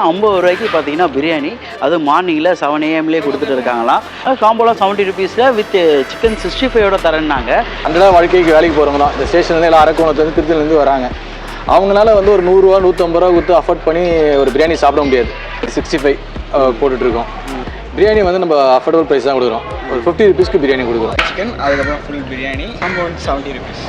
50 ரூபாய்க்கு பார்த்தீங்கன்னா பிரியாணி, அது மார்னிங்கில் 7 AM கொடுத்துட்டு இருக்காங்களாம். காம்போலாம் 70 ருபீஸில் வித் சிக்கன் 65 தரேன்னாங்க. அந்த வாழ்க்கைக்கு வேலைக்கு போகிறவங்க தான் இந்த ஸ்டேஷன்ல எல்லாம் அரக்கோணத்துலேருந்து திருச்சிலேருந்து வராங்க. அவங்களால வந்து ஒரு 100 ரூபா 150 ரூபா கொடுத்து அஃபோர்ட் பண்ணி ஒரு பிரியாணி சாப்பிட முடியாது. 65 போட்டுட்ருக்கோம். பிரியாணி வந்து நம்ம அஃபோர்டபுள் ப்ரைஸ் தான் கொடுக்குறோம். ஒரு 50 ருபீஸ்க்கு பிரியாணி கொடுக்குறோம். சிக்கன் அதுக்கப்புறம் ஃபுல் பிரியாணி காம்போ வந்து 70 ருபீஸ்.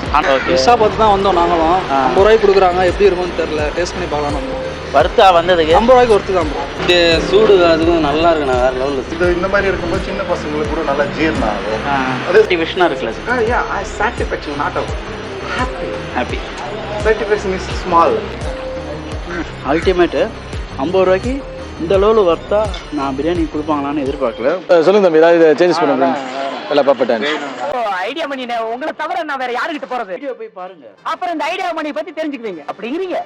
மிஸ்ஸாக பார்த்து தான் வந்தோம் நாங்களும். 50 ரூபாய்க்கு கொடுக்குறாங்க, எப்படி இருக்கும்னு தெரில, டேஸ்ட் பண்ணி பார்க்கலாம். நம்ம வறுத்தா வந்ததுக்கு 50 ரூபாய்க்கு ஒருத்து தான் ப்ரோ. இந்த சூடு அதுவும் நல்லா இருக்குண்ணா, வேறு லெவலில். இது இந்த மாதிரி இருக்கும்போது சின்ன பசங்களுக்கு கூட நல்லா ஜீரணம் ஆகும். அது டிவிஷனாக இருக்குல்ல sir. Satisfaction not out happy satisfaction is small. Ultimate 50 ரூபாய்க்கு இந்த அளவில் வறுத்தா நான் பிரியாணி கொடுப்பாங்களான்னு எதிர்பார்க்கல. சொல்லுங்க தம்பி, ஏதாவது சேஞ்சஸ் பண்ணுறேன் இல்லை பாப்பட்டேன். ஐடியா பண்ணி உங்களை தவிர நான் வேற யாருக்கிட்ட போறது? வீடியோ போய் பாருங்க, அப்புறம் இந்த ஐடியா பண்ணி பத்தி தெரிஞ்சுக்குவீங்க. அப்படிங்கிறீங்க.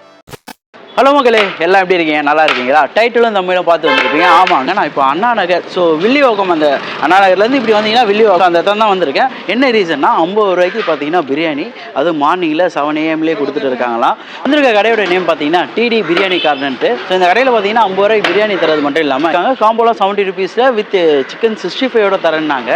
ஹலோ மக்களே, எல்லாம் எப்படி இருக்கீங்க? நல்லா இருக்கீங்களா? டைட்டிலும் தமிழும் பார்த்து வந்துருப்பீங்க. ஆமாங்க, நான் இப்போ அண்ணா நகர், ஸோ வில்லிவாக்கம், அந்த அண்ணா நகர்லேருந்து இப்படி வந்தீங்கன்னா வில்லிவாக்கம் அந்த இடத்துல தான் வந்திருக்கேன். என்ன ரீசன்னா 50 ரூபாய்க்கு பார்த்தீங்கன்னா பிரியாணி, அது மார்னிங்கில் 7 AM கொடுத்துட்டு இருக்காங்களாம். வந்திருக்க கடையோட நேம் பார்த்தீங்கன்னா டிடி பிரியாணி கார்னர்ன்ட்டு. ஸோ இந்த கடையில் பார்த்தீங்கன்னா 50 ரூபாய்க்கு பிரியாணி தரது மட்டும் இல்லாமல் காம்போலாம் 70 ருபீஸில் வித் சிக்கன் 65 தரேன்னாங்க.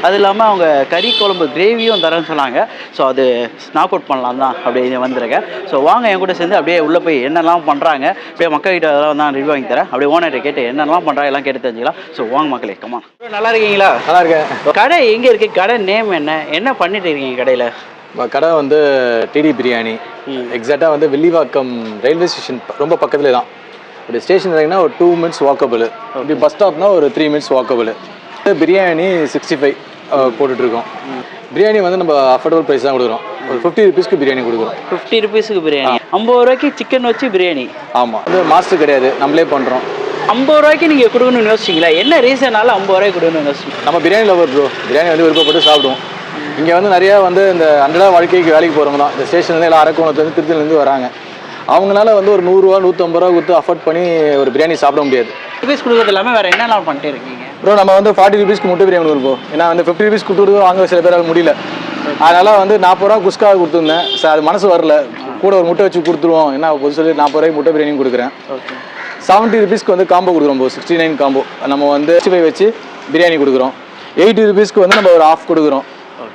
அது இல்லாமல் அவங்க கறி குழம்பு கிரேவியும் தரேன்னு சொன்னாங்க. ஸோ அது ஸ்நாக் அவுட் பண்ணலாம் தான் அப்படியே வந்திருக்கேன். ஸோ வாங்க என் கூட சேர்ந்து அப்படியே உள்ளே போய் என்னெல்லாம் பண்ணுறாங்க, அப்படியே மக்கள்கிட்ட அதெல்லாம் தான் ரிவ்யூ வாங்கி தரேன். அப்படியே ஓனர்கிட்ட கேட்டு என்னெல்லாம் பண்ணுறாங்க எல்லாம் கேட்டு தெரிஞ்சுக்கலாம். ஸோ வாங்க மக்களே, கம்மா. நல்லா இருக்கீங்களா? நல்லா இருக்கேன். கடை எங்கே இருக்குது? கடை நேம் என்ன பண்ணிட்டு இருக்கீங்க கடையில்? கடை வந்து டிடி பிரியாணி. எக்ஸாக்டாக வந்து வில்லிவாக்கம் ரயில்வே ஸ்டேஷன் ரொம்ப பக்கத்துல தான். இப்படி ஸ்டேஷன் பார்த்தீங்கன்னா ஒரு 2 minutes வாக்கபிள். இப்படி பஸ் ஸ்டாப்னா ஒரு 3 minutes வாக்கபிள். பிரியாணி 65 போட்டுட்ருக்கோம். பிரியாணி வந்து நம்ம அஃபோர்டபுள் ப்ரைஸ் தான் கொடுக்குறோம். ஒரு 50 ருபீஸ்க்கு பிரியாணி கொடுக்குறோம். 50 ருபீஸுக்கு பிரியாணி, 50 ரூபாய்க்கு சிக்கன் வச்சு பிரியாணி. ஆமாம், அது மாஸ்டர் கிடையாது, நம்மளே பண்ணுறோம். 50 ரூபாய்க்கு நீங்கள் கொடுக்கணும்னு யோசிச்சிங்களா? என்ன ரீசனால 50 ரூபாய்க்கு கொடுக்கணும்னு யோசிச்சிங்க? நம்ம பிரியாணி லவர் ப்ரோ, பிரியாணி வந்து விருப்பப்பட்டு சாப்பிடுவோம். இங்கே வந்து நிறையா வந்து இந்த அன்றாட வாழ்க்கைக்கு வேலைக்கு போகிறவங்க தான் இந்த ஸ்டேஷன்ல எல்லாம் அரக்கோணத்துலேருந்து திருச்சிலேருந்து வராங்க. அவங்களால வந்து ஒரு 100 ரூபா 150 ரூபா கொடுத்து அஃபோர்ட் பண்ணி ஒரு பிரியாணி சாப்பிட முடியாது. ருபீஸ் கொடுக்குறது இல்லாமல் வேறு என்னெல்லாம் பண்ணிட்டு இருக்கீங்க ப்ரோ? நம்ம வந்து 40 ருபீஸ்க்கு முட்டை பிரியாணி கொடுப்போம். ஏன்னா வந்து 50 ருபீஸ் கொடுத்து வாங்க சில பேரால் முடியல. அதனால் வந்து 40 ரூபா குஸ்கா கொடுத்துருந்தேன் சார், அது மனசு வரல. கூட ஒரு முட்டை வச்சு கொடுத்துருவோம், என்ன பொது சொல்லி 40 ரூபாய்க்கு முட்டை பிரியாணி கொடுக்குறேன். 70 ருபீஸ்க்கு வந்து காம்போ கொடுக்குறோம் ப்ரோ. 69 காம்போ. நம்ம வந்து 65 வச்சு பிரியாணி கொடுக்குறோம். 80 ருபீஸ்க்கு வந்து நம்ம ஒரு ஆஃப் கொடுக்குறோம்.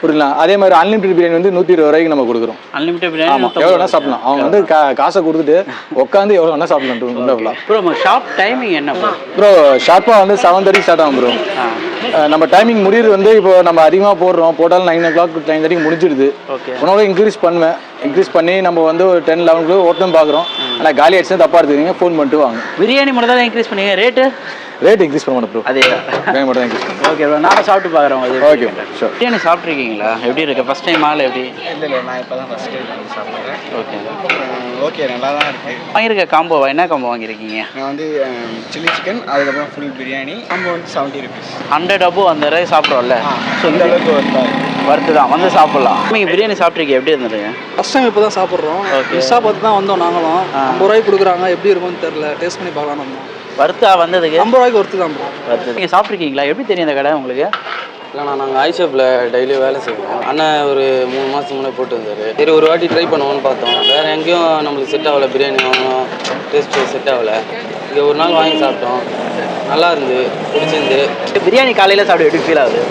புரியல? அதே மாதிரி அன்லிமிட்டட் பிரியாணி வந்து 120 ரூபாய்க்கு நம்ம கொடுக்குறோம். அன்லிமிட்டட் பிரியாணி ஆமாம், எவ்வளோ வேணா சாப்பிடலாம். அவங்க வந்து காசை கொடுத்துட்டு உட்காந்து எவ்வளோ வேணா சாப்பிடலாம். ப்ரோ ஷாப் டைமிங் என்ன ப்ரோ? ஷார்ப்பாக வந்து 7:30 ஸ்டார்ட் ஆகும் ப்ரோ. நம்ம டைமிங் முடியுது வந்து இப்போ நம்ம அதிகமாக போட்டாலும் 9 o'clock 9:30 முடிஞ்சிடுது. உன்னோட இன்க்ரீஸ் பண்ணுவேன். இன்க்ரீஸ் பண்ணி நம்ம வந்து ஒரு 10-11 ஓட்டம் பார்க்குறோம். ஆனால் காலி ஆயிடுச்சுன்னா தப்பாக எடுத்துக்கிங்க, ஃபோன் பண்ணிட்டு வாங்க. பிரியாணி மட்டும் தான் இன்க்ரீஸ் பண்ணீங்க, ரேட் இன்க்ரீஸ் பண்ண மாட்டோம் ப்ரோ. அதே பிரியாணி மட்டும் தான் இன்க்ரீஸ் பண்ணுவோம். ஓகே ப்ரோ, நான் சாப்பிட்டு பார்க்குறேன். Okay sure. பிரியாணி சாப்பிட்ருக்கீங்களா? எப்படி இருக்குது? ஃபஸ்ட் டைம் ஆள் எப்படி? இல்லை நான் இப்போ தான் ஃபஸ்ட் டைம் பண்ணி சாப்பிட்றேன். ஓகே நல்லா தான் இருக்குது. வாங்கியிருக்க காம்போவா? என்ன காம்போ வாங்கியிருக்கீங்க? நான் வந்து சில்லி சிக்கன் அதுக்கப்புறம் ஃபுல் பிரியாணி காம்போ வந்து 70 ருபீஸ். 100 அபோ அந்த ரூபாய் சாப்பிட்றோம்ல, ஸோ இந்த அளவுக்கு வறுத்து தான் வந்து சாப்பிட்லாம். நீங்கள் பிரியாணி சாப்பிட்ருக்கீங்க, எப்படி இருந்ததுங்க? ஃபஸ்ட் டைம் இப்போ தான் சாப்பிட்றோம். மிஸ்ஸாக பார்த்து தான் வந்தோம் நாங்களும். 50 ரூபாய்க்கு கொடுக்குறாங்க, எப்படி இருக்கும்னு தெரில, டேஸ்ட் பண்ணி பார்க்கலாம். நம்ம வறுத்தா வந்ததுக்கு 50 ரூபாய்க்கு ஒருத்து தான் ப்ரோ. வறுத்து நீங்கள் சாப்பிட்ருக்கீங்களா? எப்படி தெரியும் இந்த கடை உங்களுக்கு? இல்லைண்ணா, நாங்கள் ஐஷாப்பில் டெய்லியும் வேலை செய்வோம். அண்ணன் ஒரு 3 மாதத்துக்கு முன்னாடி போட்டு வந்தார். சரி ஒரு வாட்டி ட்ரை பண்ணுவோன்னு பார்த்தோம். வேறு எங்கேயும் நம்மளுக்கு செட் ஆகலை, பிரியாணி வாங்கணும், டேஸ்ட் செட் ஆகலை. இங்கே ஒரு நாள் வாங்கி சாப்பிட்டோம், நல்லா இருந்து, பிடிச்சிருந்து. பிரியாணி காலையில் சாப்பிட எப்படி ஃபீல் ஆகுது?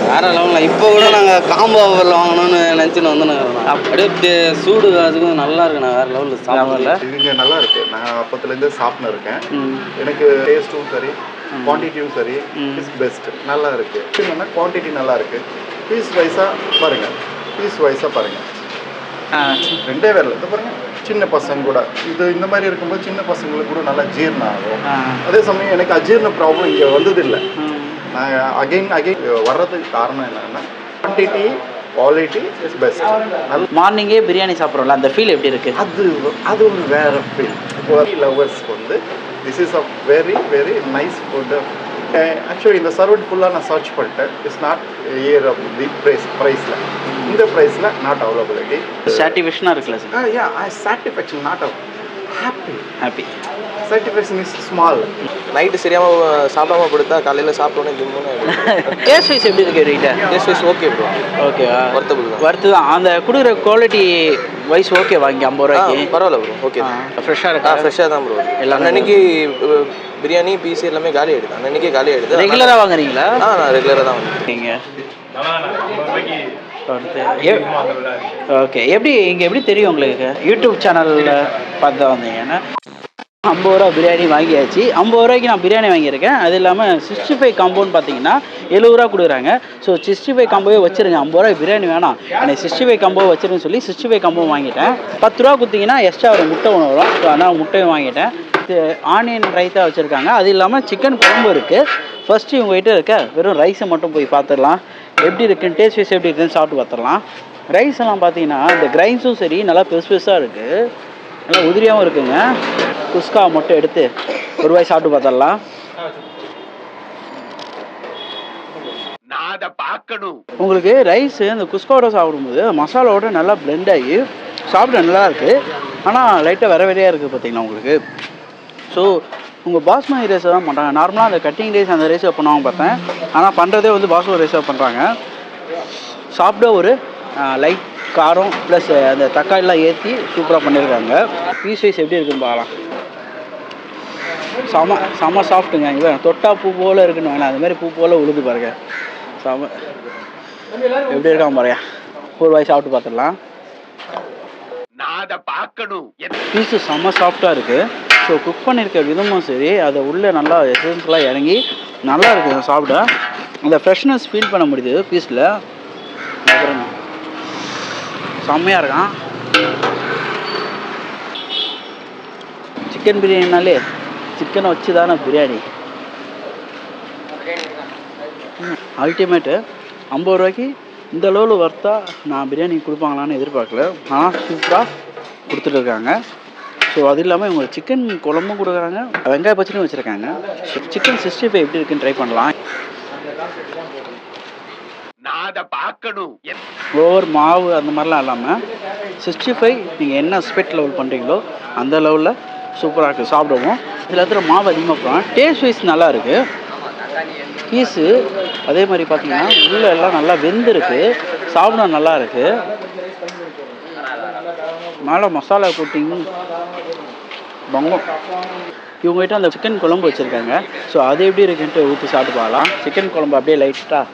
வேறு லெவலில். இப்போ கூட நாங்கள் காம்போ ஆஃபரில் வாங்கணும்னு நினச்சின்னு வந்துன்னு அப்படியே சூடு அதுக்கும் நல்லா இருக்குண்ணா, வேறு லெவலில் சாப்பிடல. இங்கே நல்லா இருக்கு. நான் அப்பத்துலேருந்து சாப்பிட்னு இருக்கேன். எனக்கு டேஸ்ட்டும் சரி, குவான்டிட்டியும் சரி, இஸ் பெஸ்ட். நல்லா இருக்கு. என்னன்னா குவான்டிட்டி நல்லா இருக்கு. பீஸ் வைஸாக பாருங்க, ரெண்டே வேலை இது பாருங்க. சின்ன பசங்க கூட இது இந்த மாதிரி இருக்கும்போது சின்ன பசங்களுக்கு கூட நல்லா ஜீரணம் ஆகும். அதே சமயம் எனக்கு அஜீரண ப்ராப்ளம் இங்கே வந்ததில்லை. நான் அகைன் வர்றதுக்கு காரணம் என்னன்னா குவான்டிட்டி குவாலிட்டி இஸ் பெஸ்ட். மார்னிங்கே பிரியாணி சாப்பிட்றோம்ல, அந்த ஃபீல் எப்படி இருக்குது? அது ஒரு வேறு ஃபீல். இப்போ லவர்ஸ்க்கு வந்து this is a very very nice food. Actually இந்த சர்வட் ஃபுல்லாக நான் சர்ச் பண்ணிட்டேன். It's not year of the ப்ரைஸில், இந்த ப்ரைஸில் நாட் அவைலபிலிட்டி. சாட்டிஸ்ஃபேக்ஷனாக இருக்குல்ல sir? Satisfaction not out happy. Satisfaction is small. Night சரியாமல் சாப்பிடாம படுத்தா காலையில் சாப்பிட்டோன்னே திம்முன்னு. டேஸ்ட் வைஸ் எப்படி இருக்குது ரேட்டா? Taste wise okay bro. ஓகேவா? வறுத்து தான். அந்த கொடுக்குற குவாலிட்டி வைஸ் ஓகே வாங்கி 50 ரூபாய்க்கு பரவாயில்ல ப்ரோ. ஓகே, ஃப்ரெஷ்ஷாக இருக்கா? ஃப்ரெஷ்ஷாக தான் ப்ரோ. அன்னைக்கு பிரியாணி பீஸ் எல்லாமே காலி ஆயிடுது அன்னைக்கே காலி ஆயிடுது. ரெகுலராக வாங்குறீங்களா? நான் ரெகுலராக தான் வந்து நீங்கள் ஓகே. எப்படி இங்கே எப்படி தெரியும் உங்களுக்கு? யூடியூப் சேனலில் பார்த்து தான் வந்தீங்கன்னா 50 ரூபா பிரியாணி வாங்கியாச்சு. 50 ரூபாய்க்கு நான் பிரியாணி வாங்கியிருக்கேன். அது இல்லாமல் 65 காம்போன்னு பார்த்தீங்கன்னா 70 ரூபா கொடுக்குறாங்க. ஸோ 65 காம்போவே வச்சுருங்க. 50 ரூபாய் பிரியாணி வேணாம், எனக்கு 65 காம்போ வச்சுருன்னு சொல்லி 65 காம்போ வாங்கிட்டேன். 10 ரூபா கொடுத்தீங்கன்னா எக்ஸ்ட்ரா ஒரு முட்டை ஒன்று வரும். ஸோ அதனால் முட்டையும் வாங்கிட்டேன். ஆனியன் ரைத்தா வச்சுருக்காங்க. அது இல்லாமல் சிக்கன் குழம்பு இருக்குது. ஃபஸ்ட்டு இவங்ககிட்ட இருக்க வெறும் ரைஸை மட்டும் போய் பார்த்துடலாம். எப்படி இருக்குன்னு டேஸ்ட் வைஸ் எப்படி இருக்குன்னு சாப்பிட்டு பார்த்துடலாம். ரைஸ் எல்லாம் பார்த்தீங்கன்னா இந்த கிரைன்ஸும் சரி நல்லா பெருசு பெருசாக இருக்குது, நல்லா உதிரியாகவும் இருக்குங்க. குஸ்கா மட்டும் எடுத்து ஒரு வாய் சாப்பிட்டு பார்த்துடலாம். உங்களுக்கு ரைஸு இந்த குஸ்காவோட சாப்பிடும்போது மசாலாவோட நல்லா பிளெண்ட் ஆகி சாப்பிட நல்லா இருக்குது. ஆனால் லைட்டாக வேற வேறையாக இருக்குது பார்த்தீங்களா உங்களுக்கு. ஸோ உங்கள் பாஸ்மதி ரைஸை தான் பண்ணுறாங்க. நார்மலாக அந்த கட்டிங் ரைஸ் அந்த ரைஸை பண்ணுவாங்க பார்த்தேன், ஆனால் பண்ணுறதே வந்து பாஸ்மதி ரைஸாக பண்ணுறாங்க. சாப்பிட ஒரு லைட் காரம் ப்ளஸ் அந்த தக்காளிலாம் ஏற்றி சூப்பராக பண்ணியிருக்காங்க. பீஸ் வைஸ் எப்படி இருக்குன்னு பார்க்கலாம். செம சாஃப்ட்டுங்க. இவன் தொட்டா பூ போல் இருக்குன்னு வேணாம், அது மாதிரி பூ போல் உழுது பாருங்க. செம எப்படி இருக்கான் பாருங்க. ஒரு வாய் சாப்பிட்டு பார்த்துடலாம். பீஸு செம்ம சாஃப்டாக இருக்குது. ஸோ குக் பண்ணியிருக்க விதமும் சரி, அதை உள்ளே நல்லா எசன்ஸ்லாம் இறங்கி நல்லா இருக்குது சாப்பிட. அந்த ஃப்ரெஷ்னஸ் ஃபீல் பண்ண முடியுது பீஸில். செம்மையாக இருக்கான். சிக்கன் பிரியாணினாலே சிக்கனை வச்சு தானே பிரியாணி. அல்டிமேட்டு. 50 ரூபாய்க்கு இந்த அளவில் வர்த்தா நான் பிரியாணி கொடுப்பாங்களான்னு எதிர்பார்க்கல, ஆனால் சூப்பராக கொடுத்துட்டு இருக்காங்க. ஸோ அது இல்லாமல் இவங்க சிக்கன் குழம்பும் கொடுக்குறாங்க, வெங்காய பச்சடியும் வச்சுருக்காங்க. சிக்கன் 65 எப்படி இருக்குன்னு ட்ரை பண்ணலாம். ஓவர் மாவு அந்த மாதிரிலாம் இல்லாமல் 65 நீங்கள் என்ன ஸ்பெட் லெவல் பண்ணுறீங்களோ அந்த லெவலில் சூப்பராக இருக்குது சாப்பிடுவோம். இதில் இருக்கிற மாவு அதிகமாக போகிறோம். டேஸ்ட் வைஸ் நல்லா இருக்குது. பீஸு அதே மாதிரி பார்த்தீங்கன்னா உள்ளே எல்லாம் நல்லா வெந்திருக்கு, சாப்பிட நல்லா இருக்குது. மேலே மசாலா கோட்டிங் பங்கம். இவங்ககிட்ட அந்த சிக்கன் குழம்பு வச்சுருக்காங்க. ஸோ அது எப்படி இருக்குன்ட்டு ஊற்றி சாப்பிட்டு பார்க்கலாம். சிக்கன் குழம்பு அப்படியே லைட்டாக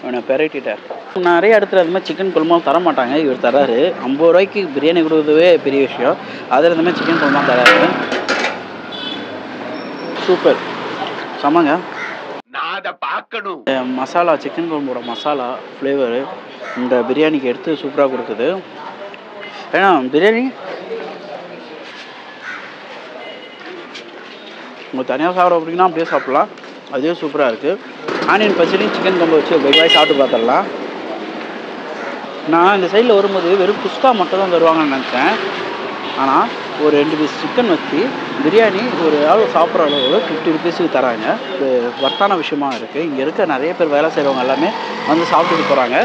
அவனை பெரட்டிட்டார். நிறைய இடத்துல அது மாதிரி சிக்கன் குழம்பும் தர மாட்டாங்க, இவர் தராரு. 50 ரூபாய்க்கு பிரியாணி கொடுக்குறதுவே பெரிய விஷயம், அதில் இந்த மாதிரி சிக்கன் குழம்புலாம் தராரு. சூப்பர், செமங்க. மசாலா சிக்கன் குழம்போட மசாலா ஃப்ளேவரு இந்த பிரியாணிக்கு எடுத்து சூப்பராக கொடுக்குது. ஏன்னா பிரியாணி உங்களுக்கு தனியாக சாப்பிட அப்படின்னா அப்படியே சாப்பிட்லாம், அதுவே சூப்பராக இருக்குது. ஆனியன் பச்சடியும் சிக்கன் குழம்பு வச்சு ஒரு வாய் சாப்பிட்டு பார்த்துடலாம். நான் இந்த சைடில் வரும்போது வெறும் குஸ்கா மட்டும் தான் தருவாங்கன்னு நினச்சேன், ஆனால் ஒரு 2 பீஸ் சிக்கன் வச்சு பிரியாணி ஒரு ஆள் சாப்பிட்ற அளவு 50 ருபீஸுக்கு தராங்க. இது வர்த்தான விஷயமா இருக்குது. இங்கே இருக்க நிறைய பேர் வேலை செய்கிறவங்க எல்லாமே வந்து சாப்பிட்டுட்டு போகிறாங்க.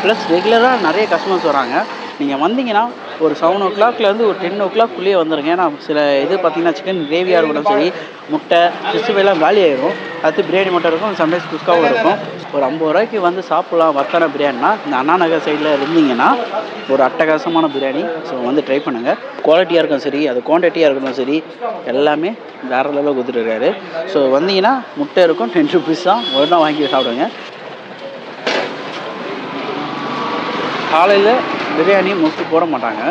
ப்ளஸ் ரெகுலராக நிறைய கஸ்டமர்ஸ் வராங்க. நீங்கள் வந்தீங்கன்னா ஒரு 7 o'clockலேருந்து ஒரு 10 o'clockக்குள்ளேயே வந்துடுங்க. ஏன்னா சில இது பார்த்தீங்கன்னா சிக்கன் கிரேவியாக இருக்கட்டும் சரி, முட்டை 65 காலி ஆகிடும். அடுத்து பிரியாணி மட்டும் இருக்கும், சம்டைம்ஸ் குஸ்காவும் இருக்கும். ஒரு 50 ரூபாய்க்கு வந்து சாப்பிட்லாம் வர்த்தான பிரியாணினா இந்த அண்ணா நகர் சைடில் இருந்தீங்கன்னா ஒரு அட்டகாசமான பிரியாணி. ஸோ வந்து ட்ரை பண்ணுங்கள். குவாலிட்டியாக இருக்கும் சரி, அது குவான்டிட்டியாக இருக்கட்டும் சரி, எல்லாமே வேறு லெவலில் கொடுத்துட்ருக்காரு. ஸோ வந்தீங்கன்னா முட்டை இருக்கும், 10 ருபீஸ் தான், ஒன்றா வாங்கி சாப்பிடுங்க. காலையில் பிரியாணி மோஸ்ட்லி போட மாட்டாங்க.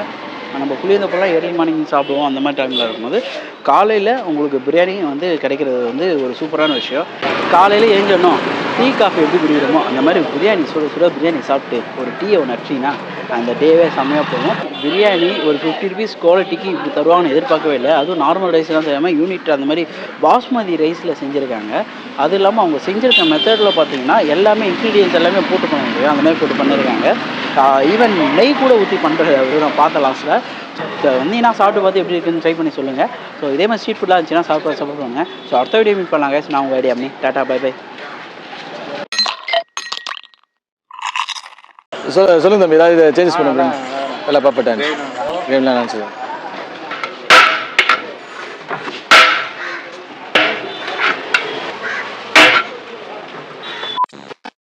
நம்ம புளியந்தப்பெல்லாம் ஏர்லி மார்னிங் சாப்பிடுவோம். அந்த மாதிரி டைமில் இருக்கும்போது காலையில் உங்களுக்கு பிரியாணி வந்து கிடைக்கிறது வந்து ஒரு சூப்பரான விஷயம். காலையில் எழுந்தோம் டீ காஃபி எப்படி குடிக்கிறோமோ அந்த மாதிரி பிரியாணி சுட சுட பிரியாணி சாப்பிட்டு ஒரு டீயை ஒன்று அடிச்சிங்கன்னா அந்த டேவே செம்மையாக போகும். பிரியாணி ஒரு 50 ருபீஸ் குவாலிட்டிக்கு இப்படி தருவாங்கன்னு எதிர்பார்க்கவே இல்லை. அதுவும் நார்மல் ரைஸ்லாம் செய்யாமல் யூனிட் அந்த மாதிரி பாஸ்மதி ரைஸில் செஞ்சுருக்காங்க. அது இல்லாமல் அவங்க செஞ்சுருக்க மெத்தடில் பார்த்தீங்கன்னா எல்லாமே இன்க்ரீடியன்ஸ் எல்லாமே போட்டு பண்ண முடியும், அந்த மாதிரி போட்டு பண்ணியிருக்காங்க. ஈவன் நெய் கூட ஊற்றி பண்ணுறது நான் பார்த்த லாஸ்ட்டில். ஸோ வந்தீங்கன்னா சாப்பிட்டு பார்த்து எப்படி இருக்குன்னு ட்ரை பண்ணி சொல்லுங்கள். ஸோ இதே மாதிரி ஸ்ட்ரீட் ஃபுட்டாக இருந்துச்சுன்னா சாப்பிடுவாங்க. ஸோ அடுத்த வீடியோ மீட் பண்ணலாம் கைஸ். நான் உங்கள் ஐடியா பண்ணி டாட்டா பை பை. சொல்லுங்க தம்பி, ஏதாவது சேஞ்சஸ் பண்ணுங்க. எல்லாம் பர்ஃபெக்டாக இருந்துச்சு.